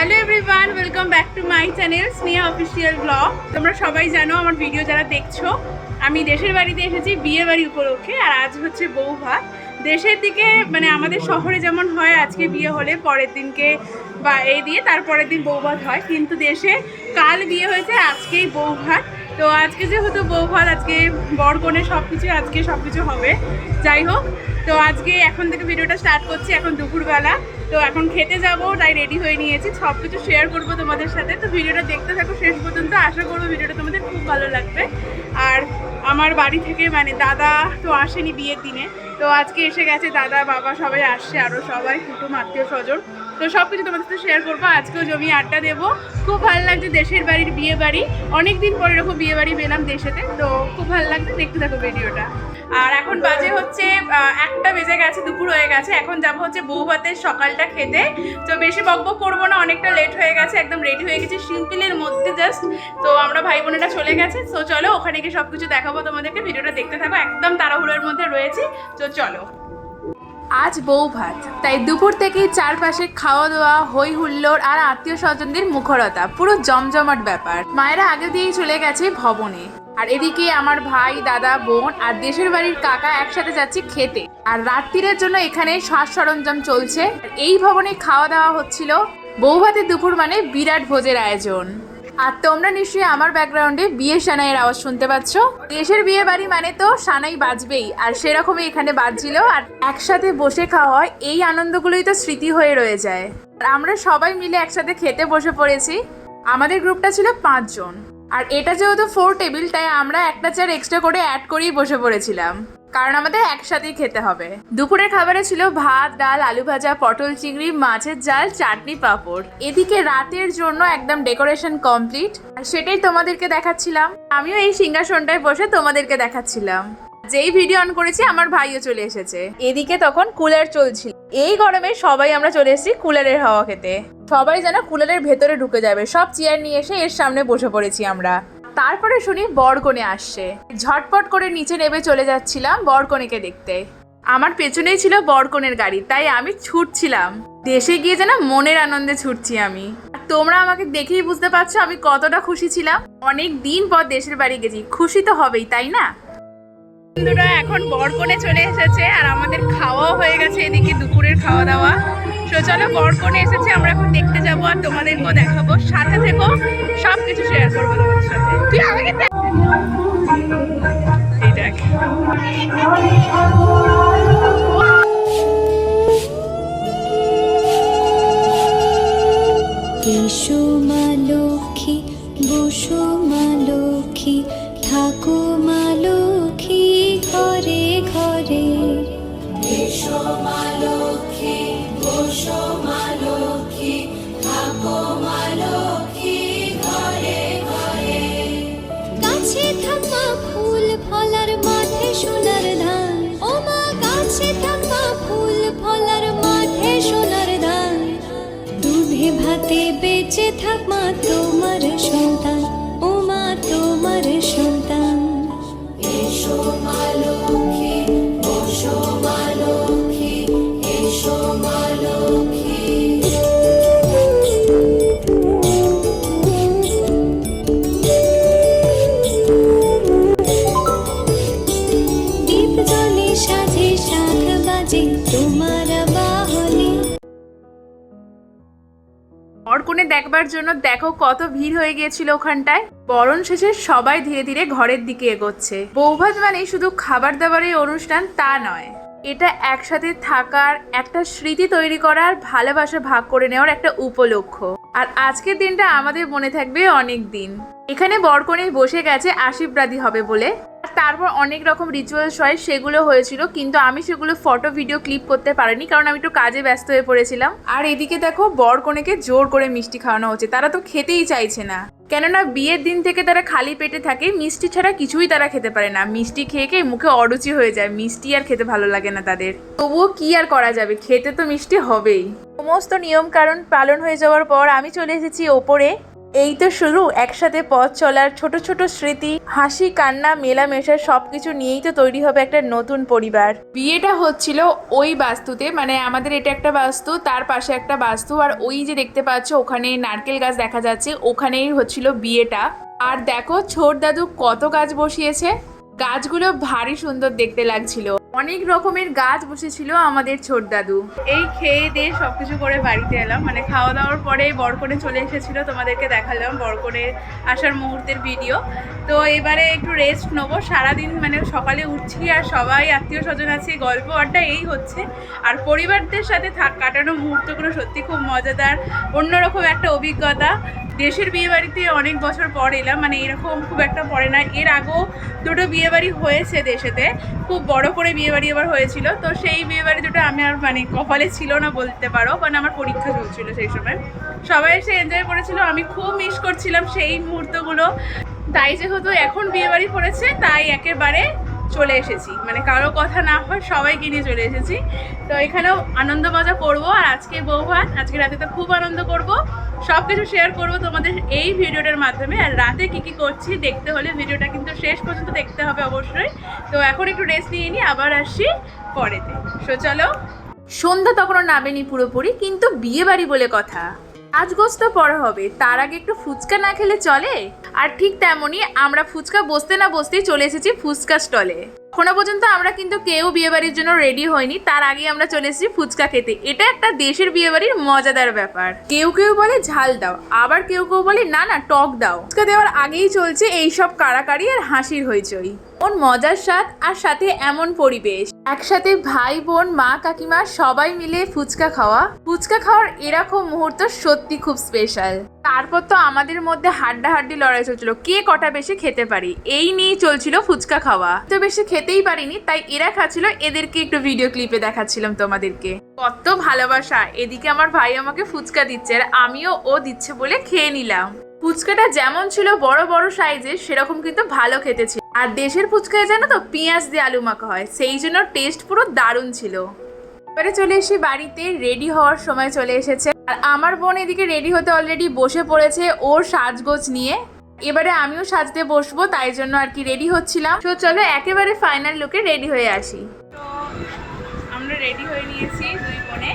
Hello everyone, welcome back to my channel Sneha official blog. তোমরা সবাই জানো আমার ভিডিও যারা দেখছো, আমি দেশের বাড়িতে এসেছি বিয়ে বাড়ি উপলক্ষে। আর আজ হচ্ছে বউ ভাত। দেশের দিকে মানে আমাদের শহরে যেমন হয় আজকে বিয়ে হলে পরের দিনকে বা এই দিয়ে তারপরের দিন বউ ভাত হয়, কিন্তু দেশে কাল বিয়ে হয়েছে আজকেই বউ ভাত। তো আজকে যেহেতু বউ ভাত, আজকে বর কনে সব কিছু হবে। যাই হোক, তো আজকে এখন থেকে ভিডিওটা স্টার্ট করছি। এখন দুপুরবেলা, তো এখন খেতে যাবো, তাই রেডি হয়ে নিয়েছি। সব কিছু শেয়ার করবো তোমাদের সাথে। তো ভিডিওটা দেখতে থাকো শেষ পর্যন্ত, আশা করবো ভিডিওটা তোমাদের খুব ভালো লাগবে। আর আমার বাড়ি থেকে মানে দাদা তো আসেনি বিয়ের দিনে, তো আজকে এসে গেছে দাদা বাবা সবাই আসছে, আরও সবাই কুটুম আত্মীয় স্বজন। তো সব কিছু তোমাদের সাথে শেয়ার করবো। আজকেও জমিয়ে আড্ডা দেবো। খুব ভালো লাগছে, দেশের বাড়ির বিয়ে বাড়ি, অনেকদিন পরে এরকম বিয়ে বাড়ি পেলাম দেশেতে। তো খুব ভালো লাগছে, দেখতে থাকো ভিডিওটা। আর এখন বাজে হচ্ছে 1টা বেজে গেছে, দুপুর হয়ে গেছে। এখন যাবো হচ্ছে বউ ভাতের সকালটা খেতে। তো বেশি বকবক করবো না, অনেকটা লেট হয়ে গেছে, একদম রেডি হয়ে গেছি সিম্পলের মধ্যে জাস্ট। তো আমরা ভাই বোনেরা চলে গেছে। তো চলো ওখানে গিয়ে সব কিছু দেখাবো তোমাদেরকে, ভিডিওটা দেখতে থাকো। একদম তাড়াহুড়োর মধ্যে রয়েছি, তো চলো। আজ বউ ভাত, তাই দুপুর থেকেই চারপাশে খাওয়া দাওয়া, হই হুল্লোড় আর আত্মীয় স্বজনদের মুখরতা, পুরো জমজমাট ব্যাপার। মায়েরা আগে দিয়েই চলে গেছে ভবনে, আর এদিকে আমার ভাই দাদা বোন আর দেশের বাড়ির কাকা একসাথে যাচ্ছে খেতে। আর রাত্রিরের জন্য এখানে সাজ সরঞ্জাম চলছে। এই ভবনে খাওয়া দাওয়া হচ্ছিল। বউ ভাতের দুপুর মানে বিরাট ভোজের আয়োজন। আর তোমরা নিশ্চয়ই আমার ব্যাকগ্রাউন্ডে বিয়ের সানাইয়ের আওয়াজ শুনতে পাচ্ছ। দেশের বিয়ে বাড়ি মানে তো সানাই বাজবেই, আর সেরকমই এখানে বাজছিল। আর একসাথে বসে খাওয়া হয়, এই আনন্দগুলোই তো স্মৃতি হয়ে রয়ে যায়। আর আমরা সবাই মিলে একসাথে খেতে বসে পড়েছি। আমাদের গ্রুপটা ছিল 5 জন, আর এটা যেহেতু 4 টেবিল, তাই আমরা একটা চেয়ার এক্সট্রা করে অ্যাড করেই বসে পড়েছিলাম, কারণ আমাদের একসাথেই খেতে হবে। দুপুরের খাবারে ছিল ভাত, ডাল, আলু ভাজা, পটল চিংড়ি, মাছের ঝাল, চাটনি, পাঁপড়। এদিকে রাতের জন্য একদম ডেকোরেশন কমপ্লিট, আর সেটাই তোমাদেরকে দেখাচ্ছিলাম। আমিও এই সিংহাসনটায় বসে তোমাদেরকে দেখাচ্ছিলাম। যেই ভিডিও অন করেছি আমার ভাইও চলে এসেছে। এদিকে তখন কুলার চলছিল। এই গরমে সবাই আমরা চলে এসেছি কুলারের হাওয়া খেতে। সবাই যেন কুলারের ভেতরে ঢুকে যাবে, সব চেয়ার নিয়ে এসে এর সামনে বসে পড়েছি আমরা। তারপরে শুনি বরকনে আসছে। ঝটপট করে নিচে নেমে চলে যাচ্ছিলাম বরকনেকে দেখতে। আমার পেছনেই ছিল বরকনের গাড়ি, তাই আমি ছুটছিলাম। দেশে গিয়ে যেন মনের আনন্দে ছুটছি আমি। আর তোমরা আমাকে দেখেই বুঝতে পারছো আমি কতটা খুশি ছিলাম। অনেক দিন পর দেশের বাড়ি গেছি, খুশি তো হবেই, তাই না? বন্ধুরা এখন বরকনে চলে এসেছে, আর আমাদের খাওয়াও হয়ে গেছে এদিকে দুপুরের খাওয়া দাওয়া। তো চলো বরকনে এসেছে, আমরা এখন দেখতে যাবো আর তোমাদেরকেও দেখাবো। সাথে থেকো, সব কিছু শেয়ার করবো তোমাদের সাথে। তুই আমাকে এই দেখ, এসো মা লক্ষ্মী, বসো মা লক্ষ্মী, থাকো মা লক্ষ্মী ঘরে ঘরে। এসো মা লক্ষ্মী, বসো মা লক্ষ্মী, থাকো মা লক্ষ্মী ঘরে ঘরে। গাছে থাকা ফুল ফলার মাঠে সোনার ধান, ও মা গাছে থাকা ফুল ফলার মাঠে সোনার ধান। দুধে ভাতে বেঁচে থাক মা তোমার সন্তান, ও মা তোমার সন্তান। এসো মা লক্ষ্মী, বসো মা লক্ষ্মী, এসো মা লক্ষ্মী। দীপ জ্বলে সাজে শাখ বাজে তোমার বাহনে। বরকনে দেখবার জন্য দেখো কত ভিড় হয়ে গিয়েছিল ওখানটায়। বরণ শেষে সবাই ধীরে ধীরে ঘরের দিকে এগোচ্ছে। বৌভাত মানে শুধু খাবার দাবারের অনুষ্ঠান তা নয়, এটা একসাথে থাকার, একটা স্মৃতি তৈরি করার, ভালোবাসা ভাগ করে নেওয়ার একটা উপলক্ষ। আর আজকের দিনটা আমাদের মনে থাকবে অনেক দিন। এখানে বরকনে বসে গেছে আশীর্বাদী হবে বলে। তারপর অনেক রকম রিচুয়ালস হয়, সেগুলো হয়েছিল, কিন্তু আমি সেগুলো ফটো ভিডিও ক্লিপ করতে পারিনি, কারণ আমি একটু কাজে ব্যস্ত হয়ে পড়েছিলাম। আর এদিকে দেখো বরকনেকে জোর করে মিষ্টি খাওয়ানো হচ্ছে। তারা তো খেতেই চাইছে না, কেননা বিয়ের দিন থেকে তারা খালি পেটে থাকে, মিষ্টি ছাড়া কিছুই তারা খেতে পারে না। মিষ্টি খেয়ে খেয়ে মুখে অরুচি হয়ে যায়, মিষ্টি আর খেতে ভালো লাগে না তাদের। তবুও কি আর করা যাবে, খেতে তো মিষ্টি হবেই। সমস্ত নিয়ম কারণ পালন হয়ে যাওয়ার পর আমি চলে এসেছি ওপরে। এই তো শুরু একসাথে পথ চলার, ছোট ছোট স্মৃতি, হাসি কান্না মেলামেশা সবকিছু নিয়েই তো তৈরি হবে একটা নতুন পরিবার। বিয়েটা হচ্ছিল ওই বাস্তুতে, মানে আমাদের এটা একটা বাস্তু, তার পাশে একটা বাস্তু, আর ওই যে দেখতে পাচ্ছ ওখানে নারকেল গাছ দেখা যাচ্ছে, ওখানেই হচ্ছিল বিয়েটা। আর দেখো ছোট দাদু কত গাছ বসিয়েছে, গাছগুলো ভারী সুন্দর দেখতে লাগছিল। অনেক রকমের গাছ বসেছিল আমাদের ছোট দাদু। এই খেয়ে দিয়ে সবকিছু করে বাড়িতে এলাম, মানে খাওয়া দাওয়ার পরে বরকনে চলে এসেছিল, তোমাদেরকে দেখালাম বরকনের আসার মুহূর্তের ভিডিও। তো এবারে একটু রেস্ট নেবো, সারাদিন মানে সকালে উঠছি আর সবাই আত্মীয় স্বজন আছে, গল্প আড্ডা এই হচ্ছে। আর পরিবারদের সাথে কাটানো মুহূর্তগুলো সত্যি খুব মজাদার, অন্যরকম একটা অভিজ্ঞতা। দেশের বিয়েবাড়িতে অনেক বছর পর এলাম, মানে এরকম খুব একটা পড়ে না। এর আগেও দুটো বিয়েবাড়ি হয়েছে দেশেতে, খুব বড় করে বিয়েবাড়ি এবার হয়েছিল। তো সেই বিয়েবাড়ি দুটো আমি আর মানে কপালে ছিল না বলতে পারো, মানে আমার পরীক্ষা চলছিল সেই সময়। সবাই এসে এনজয় করেছিল, আমি খুব মিস করছিলাম সেই মুহূর্তগুলো। তাই যেহেতু এখন বিয়েবাড়ি পড়েছে তাই একেবারে চলে এসেছি, মানে কারো কথা না হয় সবাইকে নিয়ে চলে এসেছি। তো এখানেও আনন্দ মজা করবো। আর আজকে বৌভাত, আজকে রাতে তো খুব আনন্দ করব, সব কিছু শেয়ার করবো তোমাদের এই ভিডিওটার মাধ্যমে। আর রাতে কি কি করছি দেখতে হলে ভিডিওটা কিন্তু শেষ পর্যন্ত দেখতে হবে অবশ্যই। তো এখন একটু রেস্ট নিয়ে নিই, আবার আসছি পরেতে। সো চলো। সন্ধ্যা তখনও নামেনি পুরোপুরি, কিন্তু বিয়ে বাড়ি বলে কথা, সাজগোজ তো পরে হবে, তার আগে একটু ফুচকা না খেলে চলে। আর ঠিক তেমনই আমরা ফুচকা বসতে না বসতেই চলে এসেছি ফুচকা স্টলে। এখনো পর্যন্ত আমরা কিন্তু কেউ বিয়েবাড়ির জন্য রেডি হয়নি, তার আগে আমরা চলে এসেছি ফুচকা খেতে। এটা একটা দেশের বিয়েবাড়ির মজাদার ব্যাপার। কেউ কেউ বলে ঝাল দাও, আবার কেউ কেউ বলে না না টক দাও। ফুচকা দেওয়ার আগেই চলছে এইসব কাড়াকাড়ি আর হাসির হইচই। ওর মজার স্বাদ আর সাথে এমন পরিবেশ, একসাথে ভাই বোন মা কাকিমা সবাই মিলে ফুচকা খাওয়ার এরকম মুহূর্ত সত্যি খুব স্পেশাল। তারপর তো আমাদের মধ্যে হাড্ডাহাড্ডি লড়াই চলছিল, কে কটা বেশি খেতে পারি, এই নিয়েই চলছিল ফুচকা খাওয়া। তো বেশি খেতেই পারিনি, তাই এরা খাচ্ছিল, এদেরকে একটু ভিডিও ক্লিপে দেখাচ্ছিলাম তোমাদেরকে। কত ভালোবাসা, এদিকে আমার ভাই আমাকে ফুচকা দিচ্ছে আর আমিও ও দিচ্ছে বলে খেয়ে নিলাম। ফুচকাটা যেমন ছিল বড় বড় সাইজের, সেরকম কিন্তু ভালো খেতে ছিল। আর দেশের ফুচকায় জানো তো পেঁয়াজ দিয়ে আলু মাখা হয়, সেই জন্য টেস্ট পুরো দারুণ ছিল। এবারে চলে এসে বাড়িতে, রেডি হওয়ার সময় চলে এসেছে। আর আমার বোন এদিকে রেডি হতে অলরেডি বসে পড়েছে ওর সাজগোজ নিয়ে। এবারে আমিও সাজতে বসবো, তাই জন্য আর কি রেডি হচ্ছিলাম। তো চলো একেবারে ফাইনাল লুকে রেডি হয়ে আসি। তো আমরা রেডি হয়ে নিয়েছি দুই বোনে।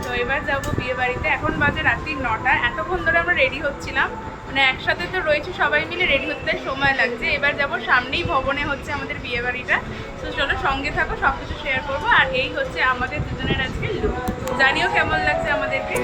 তো এবার যাবো বিয়ে বাড়িতে। এখন বাজে রাত্রি 9টা। এতক্ষণ ধরে আমরা রেডি হচ্ছিলাম, মানে একসাথে তো রয়েছে সবাই মিলে, রেডি হতে সময় লাগছে। এবার যাব, সামনেই ভবনে হচ্ছে আমাদের বিয়ে বাড়িটা। তো চলো সঙ্গে থাকো, সব কিছু শেয়ার করবো। আর এই হচ্ছে আমাদের দুজনের আজকে লুক, জানিও কেমন লাগছে আমাদেরকে।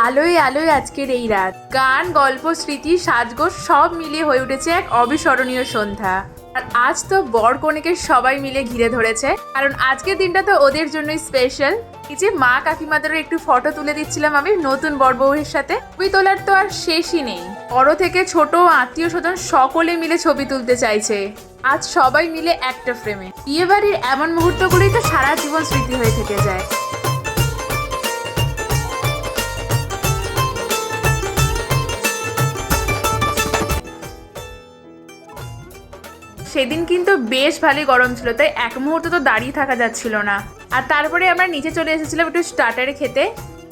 আলোয় আলোয় আজকের এই রাত, গান গল্প স্মৃতি সাজগোজ সব মিলিয়ে হয়ে উঠেছে এক অবিস্মরণীয় সন্ধ্যা। আর আজ তো বর কনেকে সবাই মিলে ঘিরে ধরেছে, কারণ আজকের দিনটা তো ওদের জন্যই স্পেশাল। এই যে মা কাকিমাদেরও একটু ফটো তুলে দিচ্ছিলাম আমি নতুন বর বউয়ের সাথে। ছবি তোলার তো আর শেষই নেই, বড় থেকে ছোট আত্মীয় স্বজন সকলে মিলে ছবি তুলতে চাইছে আজ সবাই মিলে একটা ফ্রেমে। বিয়ে বাড়ির এমন মুহূর্তগুলোই তো সারা জীবন স্মৃতি হয়ে থেকে যায়। সেদিন কিন্তু বেশ ভালোই গরম ছিল, তাই এক মুহূর্ত তো দাঁড়িয়ে থাকা যাচ্ছিল না। আর তারপরে আমরা নিচে চলে এসেছিলাম একটু স্টার্টারে খেতে।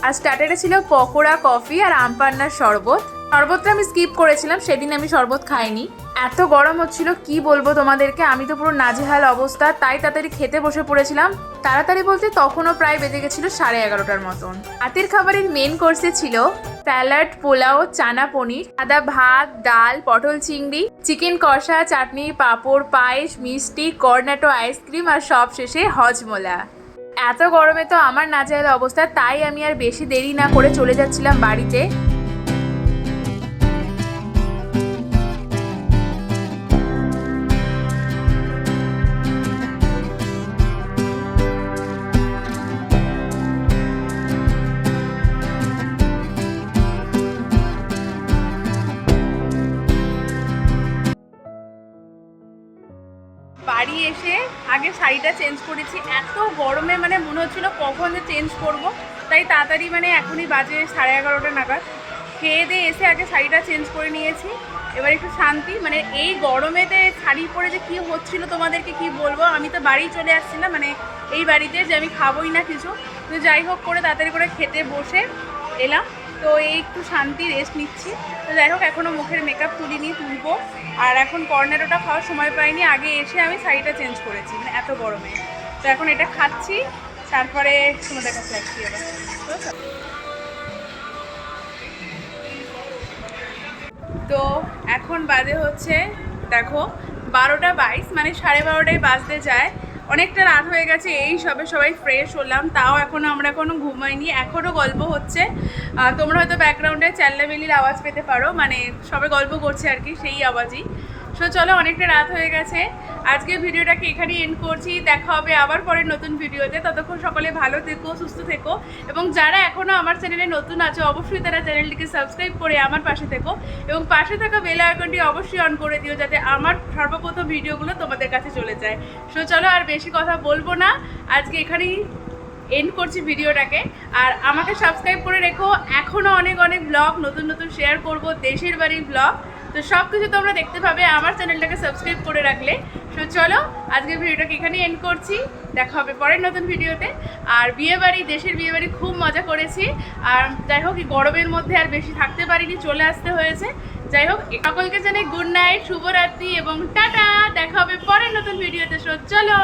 আর স্টার্টারে ছিল পকোড়া, কফি আর আম পান্নার শরবত। শরবতটা আমি স্কিপ করেছিলাম, সেদিন আমি শরবত খাইনি। এত গরম হচ্ছিল কি বলবো তোমাদেরকে, আমি তো পুরো নাজেহাল অবস্থা, তাই তাড়াতাড়ি খেতে বসে পড়েছিলাম। তাড়াতাড়ি বলতে তখনও প্রায় বেজে গেছিল 11:30টার মতন। রাতের খাবারের মেন কোর্সে ছিল স্যালাড, পোলাও, চানা পনির, সাদা ভাত, ডাল, পটল চিংড়ি, চিকেন কষা, চাটনি, পাঁপড়, পায়েস, মিষ্টি, কর্নেটো আইসক্রিম আর সব শেষে হজমোলা। এত গরমে তো আমার নাজেহাল অবস্থা, তাই আমি আর বেশি দেরি না করে চলে যাচ্ছিলাম বাড়িতে। বাড়ি এসে আগে শাড়িটা চেঞ্জ করেছি। এত গরমে মানে মনে হচ্ছিল কখন যে চেঞ্জ করব, তাই তাড়াতাড়ি মানে এখনই বাজে 11:30 নাগাদ খেয়ে দিয়ে এসে আগে শাড়িটা চেঞ্জ করে নিয়েছি। এবার একটু শান্তি, মানে এই গরমেতে শাড়ি পরে যে কী হচ্ছিল তোমাদেরকে কি বলবো। আমি তো বাড়ি চলে আসছিলাম, মানে এই বাড়িতে যে আমি খাবোই না কিছু, তো যাই হোক করে তাড়াতাড়ি করে খেতে বসে এলাম। তো এই একটু শান্তি রেস্ট নিচ্ছি। তো যাই হোক এখনও মুখের মেকআপ তুলিনি, তুলবো। আর এখন কর্নেটোটা খাওয়ার সময় পাইনি, আগে এসে আমি শাড়িটা চেঞ্জ করেছি মানে এত গরমে। তো এখন এটা খাচ্ছি, তারপরে তোমাদের কাছে আসছি আবার। তো এখন বাজে হচ্ছে দেখো 12:22, মানে 12:30 বাজতে যায়। অনেকটা রাত হয়ে গেছে, এই সবে সবাই ফ্রেশ হলাম, তাও আমরা এখনও ঘুমাইনি, এখনও গল্প হচ্ছে। তোমরা হয়তো ব্যাকগ্রাউন্ডে চেল্লামিল্লির আওয়াজ পেতে পারো, মানে সবাই গল্প করছে আর কি, সেই আওয়াজই। সো চলো, অনেকটা রাত হয়ে গেছে, আজকে ভিডিওটাকে এখানেই এন্ড করছি। দেখা হবে আবার পরের নতুন ভিডিওতে। ততক্ষণ সকলে ভালো থেকো, সুস্থ থেকো, এবং যারা এখনও আমার চ্যানেলে নতুন আছে অবশ্যই তারা চ্যানেলটিকে সাবস্ক্রাইব করে আমার পাশে থেকো, এবং পাশে থাকা বেল আইকনটি অবশ্যই অন করে দিও যাতে আমার সর্বপ্রথম ভিডিওগুলো তোমাদের কাছে চলে যায়। সো চলো, আর বেশি কথা বলবো না, আজকে এখানেই এন্ড করছি ভিডিওটাকে। আর আমাকে সাবস্ক্রাইব করে রেখো, এখনও অনেক অনেক ব্লগ নতুন নতুন শেয়ার করব, দেশের বাড়ির ব্লগ। তো সব কিছু তোমরা দেখতে পাবে আমার চ্যানেলটাকে সাবস্ক্রাইব করে রাখলে। তো চলো, আজকের ভিডিওটাকে এখানেই এন্ড করছি, দেখা হবে পরের নতুন ভিডিওতে। আর বিয়েবাড়ি, দেশের বিয়েবাড়ি খুব মজা করেছি। আর যাই হোক, এই গরমের মধ্যে আর বেশি থাকতে পারিনি, চলে আসতে হয়েছে। যাই হোক, সকলকে জানাই গুড নাইট, শুভরাত্রি এবং টাটা। দেখা হবে পরের নতুন ভিডিওতে। চলো।